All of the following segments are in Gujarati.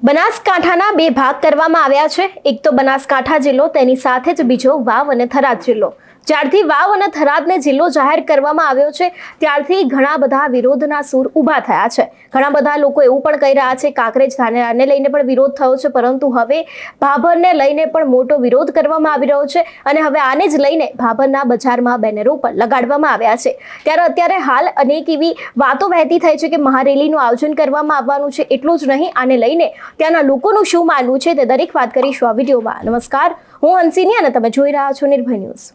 બનાસકાંઠાના બે ભાગ કરવામાં આવ્યા છે। એક તો બનાસકાંઠા જિલ્લો, તેની સાથે જ બીજો વાવ અને થરાદ જિલ્લો। જ્યારથી વાવ અને થરાદને જિલ્લો જાહેર કરવામાં આવ્યો છે ત્યારથી ઘણા બધા વિરોધના સૂર ઊભા થયા છે। ઘણા બધા લોકો એવું પણ કહી રહ્યા છે કાંકરેજ ધાનેરાને લઈને પણ વિરોધ થયો છે, પરંતુ હવે ભાભરને લઈને પણ મોટો વિરોધ કરવામાં આવી રહ્યો છે અને હવે આને જ લઈને ભાભરના બજારમાં બેનરો પણ લગાડવામાં આવ્યા છે। ત્યારે અત્યારે હાલ અનેક એવી વાતો વહેતી થઈ છે કે મહારેલીનું આયોજન કરવામાં આવવાનું છે। એટલું જ નહીં, આને લઈને ત્યાંના લોકોનું શું માનવું છે તે દરેક વાત કરીશું આ વિડીયોમાં। નમસ્કાર, હું હંસિની અને તમે જોઈ રહ્યા છો નિર્ભય ન્યૂઝ।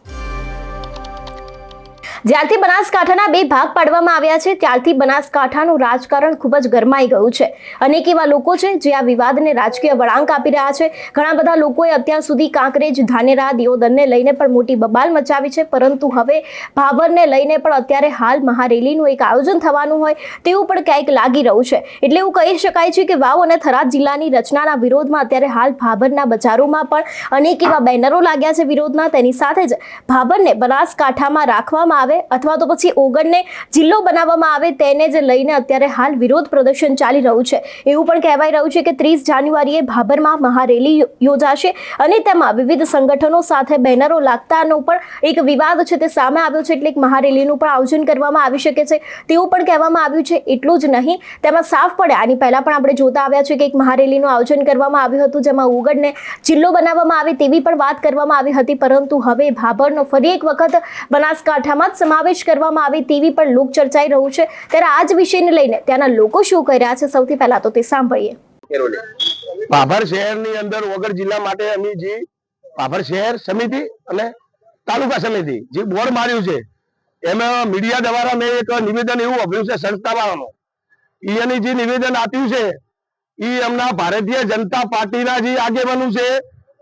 જ્યારથી બનાસકાંઠાના બે ભાગ પાડવામાં આવ્યા છે ત્યારથી બનાસકાંઠાનું રાજકારણ ખૂબ જ ગરમાઈ ગયું છે। અનેક એવા લોકો છે જે આ વિવાદને રાજકીય વળાંક આપી રહ્યા છે। ઘણા બધા લોકોએ અત્યાર સુધી કાંકરેજ, ધાનેરા, દિયોદરને લઈને પણ મોટી બબાલ મચાવી છે, પરંતુ હવે ભાભરને લઈને પણ અત્યારે હાલ મહારેલીનું એક આયોજન થવાનું હોય તેવું પણ ક્યાંક લાગી રહ્યું છે। એટલે એવું કહી શકાય છે કે વાવ અને થરાદ જિલ્લાની રચનાના વિરોધમાં અત્યારે હાલ ભાભરના બજારોમાં પણ અનેક એવા બેનરો લાગ્યા છે વિરોધના। તેની સાથે જ ભાભરને બનાસકાંઠામાં રાખવામાં આવે અથવા તો પછી ઓગણને જિલ્લો બનાવવામાં આવે તેને જ લઈને અત્યારે હાલ વિરોધ પ્રદર્શન ચાલી રહ્યું છે। એવું પણ કહેવાય રહ્યું છે કે 30 જાન્યુઆરીએ ભાભરમાં મહારેલી યોજાશે અને તેમાં વિવિધ સંગઠનો સાથે બેનરો લાગતાનો પણ એક વિવાદ છે તે સામે આવ્યો છે। એટલે એક મહારેલીનું પણ આયોજન કરવામાં આવી શકે છે તેવું પણ કહેવામાં આવ્યું છે। એટલું જ નહીં, તેમાં સાફ પડે આની પહેલા પણ આપણે જોતા આવ્યા છે કે એક મહારેલીનું આયોજન કરવામાં આવ્યું હતું જેમાં ઓગણને જિલ્લો બનાવવામાં આવે તેવી પણ વાત કરવામાં આવી હતી, પરંતુ હવે ભાભરનો ફરી એક વખત બનાસકાંઠામાં સમાવેશ કરવામાં આવે તેવી પણ લોક ચર્ચાઈ રહ્યું છે। ત્યારે આ જ વિષયને લઈને ત્યાંના લોકો શું કહી રહ્યા છે સૌથી પહેલા તો તે સાંભળીએ। ભાભર શહેરની અંદર વગર જિલ્લા માટે અમે જે ભાભર શહેર સમિતિ અને તાલુકા સમિતિ જે બોર્ડ માર્યું છે એમાં મીડિયા દ્વારા મેં એક નિવેદન એવું આપ્યું છે સંસ્થાવાળાનું। એની જે નિવેદન આપ્યું છે એ એમના ભારતીય જનતા પાર્ટીના જે આગેવાનો છે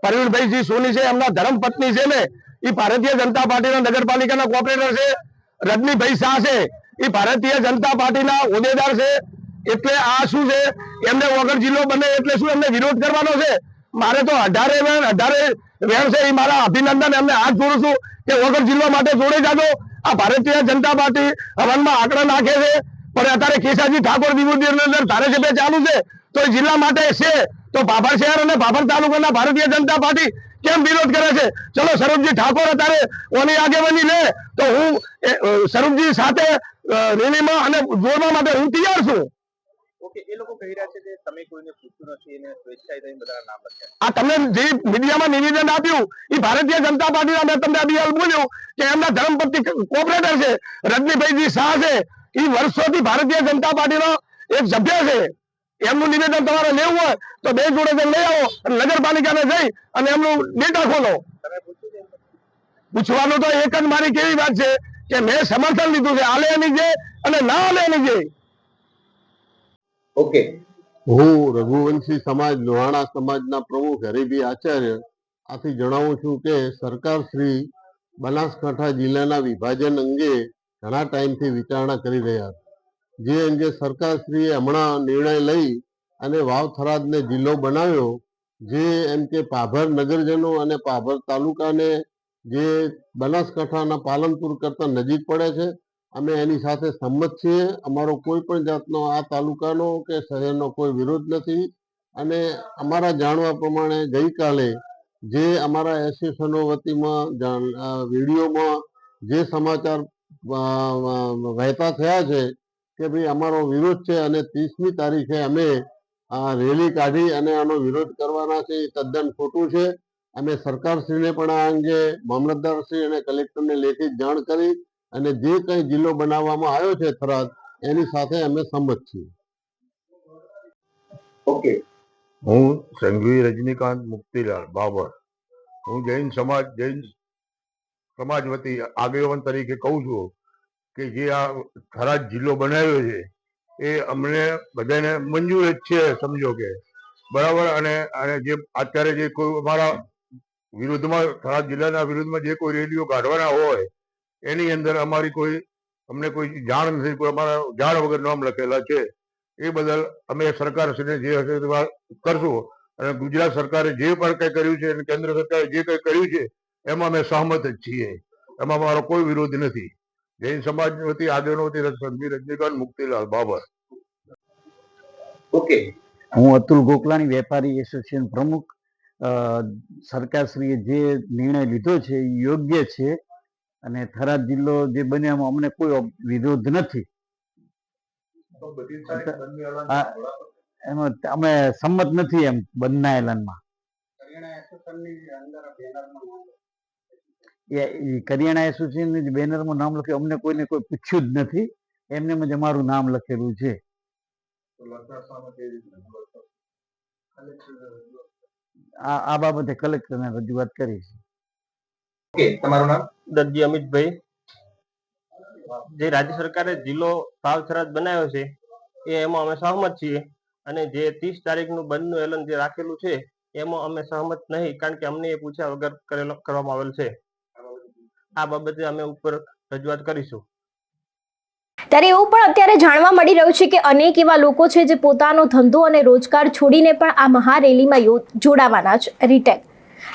પ્રવીણભાઈ સોની છે, એમના ધર્મપત્ની છે ને એ ભારતીય જનતા પાર્ટીના નગરપાલિકાના કોર્પોરેટર છે। રજનીભાઈ શાહ છે એ ભારતીય જનતા પાર્ટીના હોદ્દેદાર છે। એટલે આ શું છે, એમને વગર જિલ્લો બને એટલે શું એમને વિરોધ કરવાનો છે? મારે તો 18 વેણ છે એ મારા અભિનંદન એમને હાથ જોડું છું કે વગર જિલ્લો માટે જોડે જાજો। આ ભારતીય જનતા પાર્ટી હવનમાં આંકડા નાખે છે, પણ અત્યારે કેશાજી ઠાકોર દિવુરની અંદર ધારાસભ્ય ચાલુ છે તો એ જિલ્લા માટે છે તો ભાભર શહેર અને ભાભર તાલુકાના ભારતીય જનતા પાર્ટી કેમ વિરોધ કરે છે? ચલો સ્વરૂપજી ઠાકોર અત્યારે ઓની આગેવાની લે તો હું સ્વરૂપજી સાથે રેલીમાં અને જોડવા માટે હું તૈયાર છું। એ લોકો કહી રહ્યા છે કે તમે કોઈને પૂછ્યું નથી અને સ્વેચ્છાએ થઈને બધા નામ લખ્યા। આ તમને જે મીડિયામાં નિવેદન આપ્યું એ ભારતીય જનતા પાર્ટીના, મેં તમને અભિયાન બોલ્યું કે એમના ધર્મપત્ની કોર્પોરેટર છે રજનીભાઈ શાહ છે, એ વર્ષોથી ભારતીય જનતા પાર્ટીનો એક સભ્ય છે। એમનું નિવેદન તમારે લેવું હોય તો બે જોડે લઈ આવો અને નગરપાલિકાને જઈ અને એમનું ડેટા ખોલો। પૂછવાનું તો એક જ મારી કેવી વાત છે કે મેં સમર્થન લીધું છે, આલે એની જે અને ના આલે એની જે। ઓકે, હું રઘુવંશી સમાજ લોહાણા સમાજના પ્રમુખ હરિભી આચાર્ય આથી જણાવું છું કે સરકાર શ્રી બનાસકાંઠા જિલ્લાના વિભાજન અંગે ઘણા ટાઈમથી વિચારણા કરી રહ્યા છે, જે અંગે સરકારશ્રીએ હમણાં નિર્ણય લઈ અને વાવ થરાદને જિલ્લો બનાવ્યો, જે એમ કે ભાભર નગરજનો અને ભાભર તાલુકાને જે બનાસકાંઠાના પાલનપુર કરતા નજીક પડે છે, અમે એની સાથે સંમત છીએ। અમારો કોઈ પણ જાતનો આ તાલુકાનો કે શહેરનો કોઈ વિરોધ નથી અને અમારા જાણવા પ્રમાણે ગઈકાલે જે અમારા એસોસિએશનો વતીમાં વિડીયોમાં જે સમાચાર વહેતા થયા છે કે ભાઈ અમારો વિરોધ છે અને 30મી તારીખે અમે આ રેલી કાઢી અને આનો વિરોધ કરવાના છે, એ તદ્દન ખોટું છે। અમે સરકારશ્રીને પણ આ અંગે મામલતદારશ્રી અને કલેક્ટરને લેખિત જાણ કરી અને જે કંઈ જિલ્લો બનાવવામાં આવ્યો છે થરાદ એની સાથે અમે સંમત છીએ। ઓકે, હું સંઘવી રજનીકાંત મુક્તિલાલ બાબર, હું જૈન સમાજ વતી આગેવાન તરીકે કહું છું કે જે આ થરાદ જિલ્લો બનાવ્યો છે એ અમને બધાને મંજૂર જ છે, સમજો કે બરાબર। અને જે અત્યારે જે કોઈ અમારા વિરુદ્ધમાં થરાદ જિલ્લાના વિરુદ્ધમાં જે કોઈ રેલીઓ કાઢવાના હોય એની અંદર અમારી કોઈ અમને કોઈ જાણ નથી, કોઈ અમારા જાણ વગર નામ લખેલા છે। એ બદલ અમે સરકારશ્રીને જે હશે તે કરશું અને ગુજરાત સરકારે જે પણ કંઈ કર્યું છે અને કેન્દ્ર સરકારે જે કંઈ કર્યું છે એમાં અમે સહમત જ છીએ, એમાં મારો કોઈ વિરોધ નથી। જૈન સમાજ વતી આગેવાનો વતી સંઘવી રજનીકાંત મુક્તિલાલ બાબર। ઓકે, હું અતુલ ગોકલાણી, વેપારી એસોસિએશન પ્રમુખ. સરકારશ્રીએ જે નિર્ણય લીધો છે એ યોગ્ય છે અને થરાદ જિલ્લો જે બન્યો એમાં અમને કોઈ વિરોધ નથી. એમાં અમે સંમત નથી એમ બંધના એલાનમાં. કરિયાણા એસોસિએશન બેનરમાં નામ લખ્યું, અમને કોઈને કોઈ પૂછ્યું જ નથી, એમને જ અમારું નામ લખેલું છે. આ બાબતે કલેક્ટરને રજૂઆત કરી છે. ઓકે, તમારું નામ? દરજી અમિતભાઈ. જે રાજ્ય સરકારે જિલ્લો સાવ થરાદ બનાવ્યો છે એમાં અમે સહમત છીએ, અને જે 30 તારીખનું બંધનું એલાન જે રાખેલું છે એમાં અમે સહમત નહીં, કારણ કે અમને એ પૂછ્યા વગર કરવામાં આવેલ છે. આ બાબતે અમે ઉપર રજૂઆત કરીશું. ત્યારે એવું પણ અત્યારે જાણવા મળી રહ્યું છે કે અનેક એવા લોકો છે જે પોતાનો ધંધો અને રોજગાર છોડીને પણ આ મહારેલીમાં જોડાવાના છે. રીટેક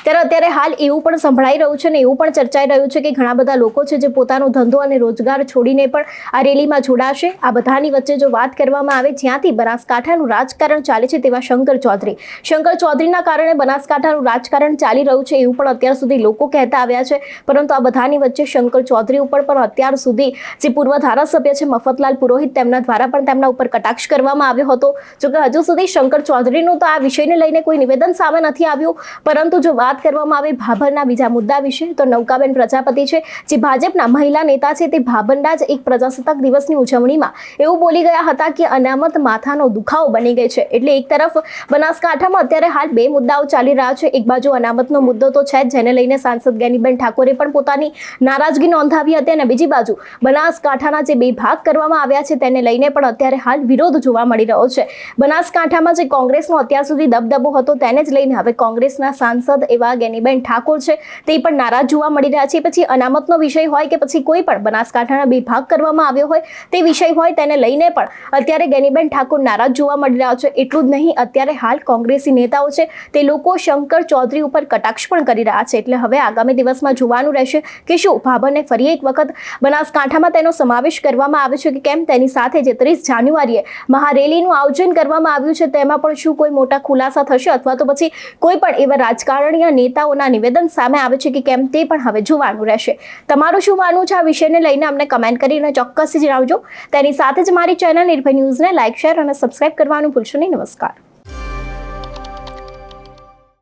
ત્યારે અત્યારે હાલ એવું પણ સંભળાઈ રહ્યું છે ને એવું પણ ચર્ચાઈ રહ્યું છે કે ઘણા બધા લોકો છે જે પોતાનો ધંધો અને રોજગાર છોડીને પણ આ રેલીમાં જોડાશે. આ બધાની વચ્ચે જો વાત કરવામાં આવે, જ્યાંથી બનાસકાંઠાનું રાજકારણ ચાલે છે તેવા શંકર ચૌધરીના કારણે બનાસકાંઠાનું રાજકારણ ચાલી રહ્યું છે એવું પણ અત્યાર સુધી લોકો કહેતા આવ્યા છે. પરંતુ આ બધાની વચ્ચે શંકર ચૌધરી ઉપર પણ અત્યાર સુધી જે પૂર્વ ધારાસભ્ય છે મફતલાલ પુરોહિત, તેમના દ્વારા પણ તેમના ઉપર કટાક્ષ કરવામાં આવ્યો હતો. જોકે હજુ સુધી શંકર ચૌધરીનું તો આ વિષયને લઈને કોઈ નિવેદન સામે નથી આવ્યું. પરંતુ જો વાત કરવામાં આવે ભાભરના બીજા મુદ્દા વિશે, તો નૌકાબેન પ્રજાપતિ છે જે ભાજપના મહિલા નેતા છે, તે ભાભરના જ એક પ્રજાસત્તાક દિવસની ઉજવણીમાં એવું બોલી ગયા હતા કે અનામત માથાનો દુખાવો બની ગઈ છે. એટલે એક તરફ બનાસકાંઠામાં અત્યારે હાલ બે મુદ્દાઓ ચાલી રહ્યા છે. એક બાજુ અનામતનો મુદ્દો તો છે જ, જેને લઈને સાંસદ જ્ઞાનીબેન ઠાકોરે પણ પોતાની નારાજગી નોંધાવી હતી, અને બીજી બાજુ બનાસકાંઠાના જે બે ભાગ કરવામાં આવ્યા છે તેને લઈને પણ અત્યારે હાલ વિરોધ જોવા મળી રહ્યો છે. બનાસકાંઠામાં જે કોંગ્રેસનો અત્યાર સુધી દબદબો હતો તેને જ લઈને હવે કોંગ્રેસના સાંસદ એવા જ્ઞાનીબેન ઠાકોર છે તે પણ નારાજ જોવા મળી રહ્યા છે. પછી અનામતનો વિષય હોય કે પછી કોઈ પણ બનાસકાંઠાના બે ભાગ કરવામાં આવ્યો હોય તે વિષય હોય, તેને લઈને પણ અત્યારે જ્ઞાનીબેન ઠાકોર નારાજ જોવા મળી રહ્યા છે. એટલું જ નહીં, અત્યારે હાલ કોંગ્રેસી નેતાઓ છે તે લોકો શંકર ચૌધરી ઉપર કટાક્ષ પણ કરી રહ્યા છે. એટલે હવે આગામી દિવસમાં જોવાનું રહેશે કે શું ભાભરને ફરી એક વખત બનાસકાંઠામાં તેનો સમાવેશ કરવામાં આવે છે કે કેમ. તેની સાથે જે 30 જાન્યુઆરીએ મહારેલીનું આયોજન કરવામાં આવ્યું છે તેમાં પણ શું કોઈ મોટા ખુલાસા થશે, અથવા તો પછી કોઈ પણ એવા રાજકારણીય નેતાઓના નિવેદન સામે આવે છે કે કેમ, તે પણ હવે જોવાનું રહેશે. તમારું શું માનવું છે આ વિષયને લઈને અમને કમેન્ટ કરીને ચોક્કસથી જણાવજો. તેની સાથે જ મારી ચેનલ નિર્ભય ન્યૂઝને લાઇક, શેર અને સબસ્ક્રાઇબ કરવાનું ભૂલશો નહીં. નમસ્કાર.